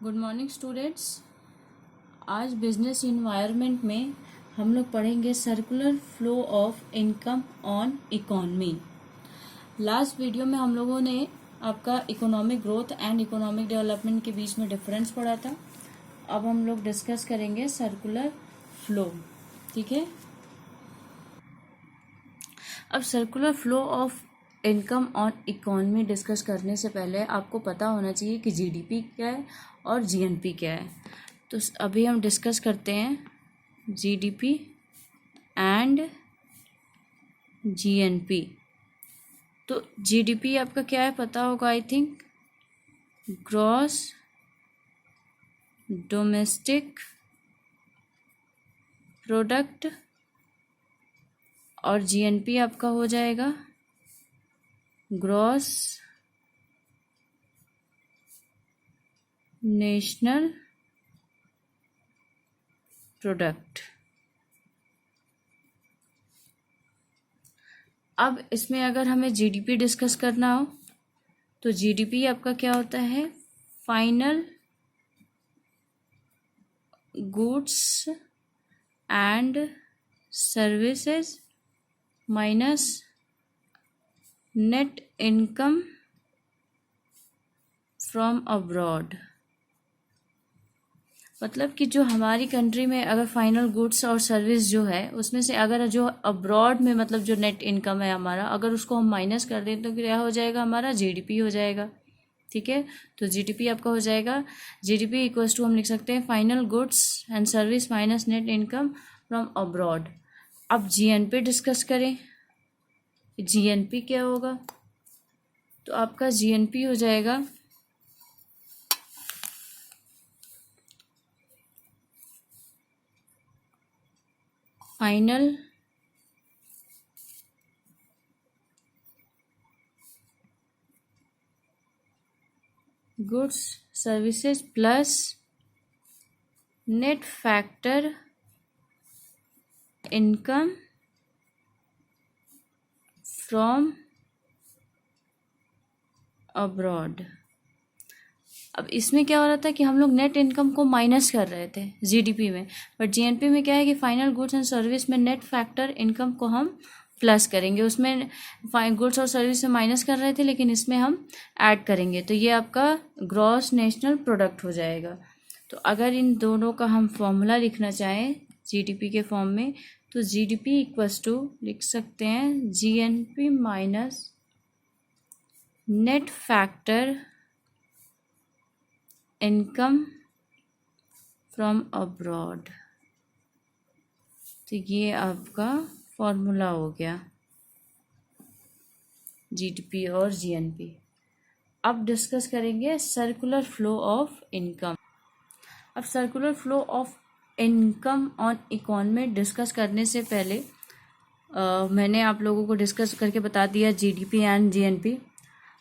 Good morning students. आज business environment में हम लोग पढ़ेंगे circular flow of income on economy. Last video में हम लोगों ने आपका economic growth and economic development के बीच में डिफरेंस पढ़ा था। अब हम लोग डिस्कस करेंगे सर्कुलर फ्लो। ठीक है, अब circular flow of income on economy discuss करने से पहले आपको पता होना चाहिए कि जीडीपी क्या है और जीएनपी क्या है। तो अभी हम डिस्कस करते हैं जीडीपी एंड जीएनपी। तो जीडीपी आपका क्या है पता होगा, I think gross domestic product, और जीएनपी आपका हो जाएगा ग्रॉस नेशनल प्रोडक्ट। अब इसमें अगर हमें जीडीपी डिस्कस करना हो तो जीडीपी आपका क्या होता है, final goods and services minus net income from abroad. मतलब कि जो हमारी कंट्री में अगर फाइनल गुड्स और सर्विस जो है उसमें से अगर जो अब्रॉड में मतलब जो नेट इनकम है हमारा, अगर उसको हम माइनस कर दें तो क्या हो जाएगा, हमारा जीडीपी हो जाएगा। ठीक है, तो जीडीपी आपका हो जाएगा, जीडीपी इक्वल्स टू हम लिख सकते हैं final goods and service minus net income from abroad. अब जीएनपी डिस्कस करें, जीएनपी क्या होगा, तो आपका जीएनपी हो जाएगा final goods services plus net factor income from abroad. अब इसमें क्या हो रहा था कि हम लोग नेट इनकम को माइनस कर रहे थे जीडीपी में, बट जीएनपी में क्या है कि फाइनल गुड्स एंड सर्विस में नेट फैक्टर इनकम को हम प्लस करेंगे। उसमें गुड्स और सर्विस में माइनस कर रहे थे लेकिन इसमें हम ऐड करेंगे, तो ये आपका ग्रॉस नेशनल प्रोडक्ट हो जाएगा। तो अगर इन दोनों का हम फॉर्मूला लिखना चाहें जीडीपी के फॉर्म में, तो जीडीपी इक्वल्स टू लिख सकते हैं GNP minus net factor income from abroad. तो ये आपका फॉर्मूला हो गया जीडीपी और जीएनपी। अब डिस्कस करेंगे सर्कुलर फ्लो ऑफ इनकम। अब circular flow of income on economy discuss करने से पहले मैंने आप लोगों को डिस्कस करके बता दिया जीडीपी एंड जीएनपी।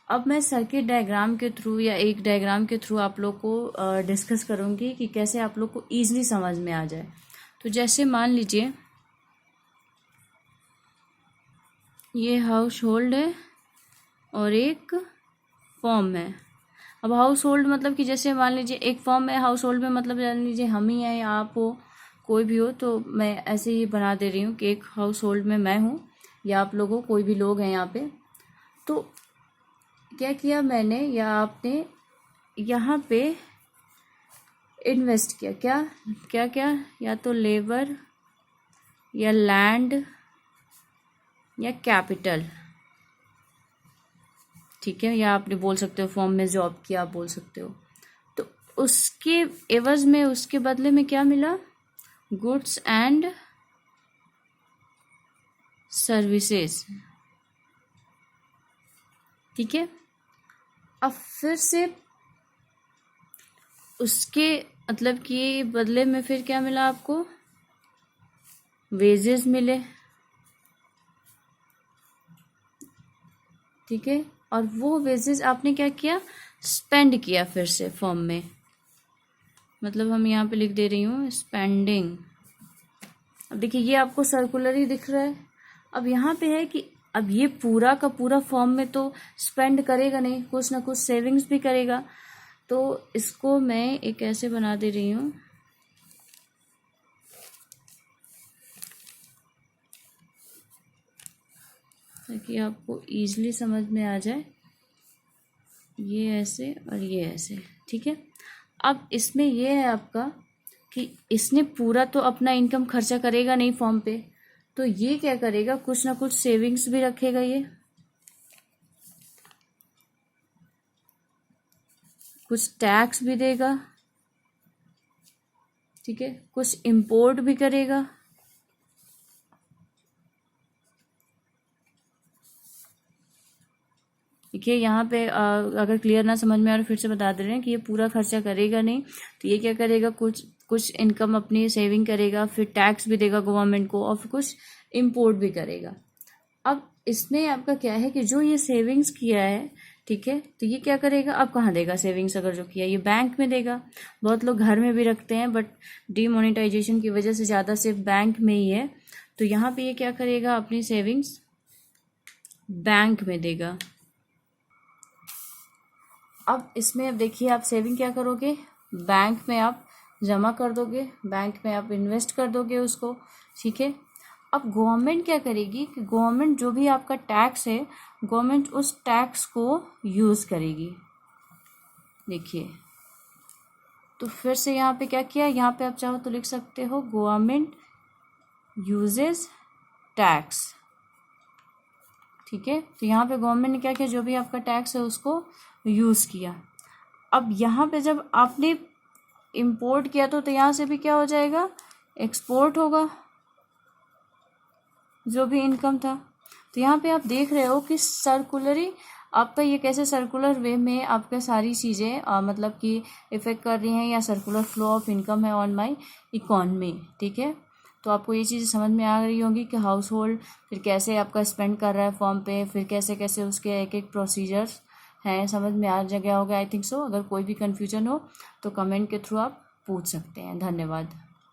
अब मैं सर्किट डायग्राम के थ्रू या एक डायग्राम के थ्रू आप लोग को डिस्कस करूँगी कि कैसे आप लोग को ईजिली समझ में आ जाए। तो जैसे मान लीजिए ये हाउस होल्ड है और एक फॉर्म है। अब हाउस होल्ड मतलब कि जैसे मान लीजिए एक फॉर्म है, हाउस होल्ड में मतलब जान लीजिए हम ही हैं या आप हो, कोई भी हो, तो मैं ऐसे ही बना दे रही हूँ कि एक हाउस होल्ड में मैं हूँ या आप लोग हो, कोई भी लोग हैं यहाँ पे। तो क्या किया मैंने या आपने यहाँ पे इन्वेस्ट किया, क्या क्या क्या, या तो लेबर या लैंड या कैपिटल। ठीक है, या आपने बोल सकते हो फॉर्म में जॉब किया, आप बोल सकते हो। तो उसके एवज में, उसके बदले में क्या मिला, गुड्स एंड सर्विसेज। ठीक है, अब फिर से उसके मतलब कि बदले में फिर क्या मिला आपको, वेजेस मिले। ठीक है, और वो वेजेस आपने क्या किया, स्पेंड किया फिर से फॉर्म में। मतलब हम यहाँ पे लिख दे रही हूँ स्पेंडिंग। अब देखिए ये आपको सर्कुलर ही दिख रहा है। अब यहाँ पे है कि अब ये पूरा का पूरा फॉर्म में तो स्पेंड करेगा नहीं, कुछ ना कुछ सेविंग्स भी करेगा। तो इसको मैं एक ऐसे बना दे रही हूँ ताकि आपको ईजिली समझ में आ जाए, ये ऐसे और ये ऐसे, ठीक है। अब इसमें ये है आपका कि इसने पूरा तो अपना इनकम खर्चा करेगा नहीं फॉर्म पे, तो ये क्या करेगा, कुछ ना कुछ सेविंग्स भी रखेगा, ये कुछ टैक्स भी देगा, ठीक है, कुछ इंपोर्ट भी करेगा, देखिए यहाँ पे अगर क्लियर ना समझ में आ रहा फिर से बता दे रहे हैं कि ये पूरा खर्चा करेगा नहीं, तो ये क्या करेगा, कुछ इनकम अपनी सेविंग करेगा, फिर टैक्स भी देगा गवर्नमेंट को, और फिर कुछ इंपोर्ट भी करेगा। अब इसमें आपका क्या है कि जो ये सेविंग्स किया है, ठीक है, तो ये क्या करेगा, अब कहाँ देगा सेविंग्स, अगर जो किया ये बैंक में देगा। बहुत लोग घर में भी रखते हैं, बट डीमोनेटाइजेशन की वजह से ज़्यादा सिर्फ बैंक में ही है, तो यहाँ पे ये क्या करेगा, अपनी सेविंग्स बैंक में देगा। अब इसमें अब देखिए, आप सेविंग क्या करोगे, बैंक में आप जमा कर दोगे, बैंक में आप इन्वेस्ट कर दोगे उसको, ठीक है। अब गवर्नमेंट क्या करेगी कि गवर्नमेंट जो भी आपका टैक्स है, गवर्नमेंट उस टैक्स को यूज़ करेगी। देखिए, तो फिर से यहाँ पे क्या किया, यहाँ पे आप चाहो तो लिख सकते हो गवर्नमेंट यूजेस टैक्स, ठीक है। तो यहाँ पे गवर्नमेंट ने क्या किया, जो भी आपका टैक्स है उसको यूज़ किया। अब यहाँ पे जब आपने इंपोर्ट किया तो यहाँ से भी क्या हो जाएगा, एक्सपोर्ट होगा जो भी इनकम था। तो यहाँ पे आप देख रहे हो कि सर्कुलरी आपका ये कैसे सर्कुलर वे में आपका सारी चीज़ें मतलब कि इफेक्ट कर रही हैं, या सर्कुलर फ्लो ऑफ इनकम है ऑन माई इकॉनमी, ठीक है। तो आपको ये चीज़ें समझ में आ रही होंगी कि हाउस होल्ड फिर कैसे आपका स्पेंड कर रहा है फॉर्म पे, फिर कैसे कैसे उसके एक एक प्रोसीजर्स हैं, समझ में आ गया होगा आई थिंक सो। अगर कोई भी कन्फ्यूजन हो तो कमेंट के थ्रू आप पूछ सकते हैं। धन्यवाद।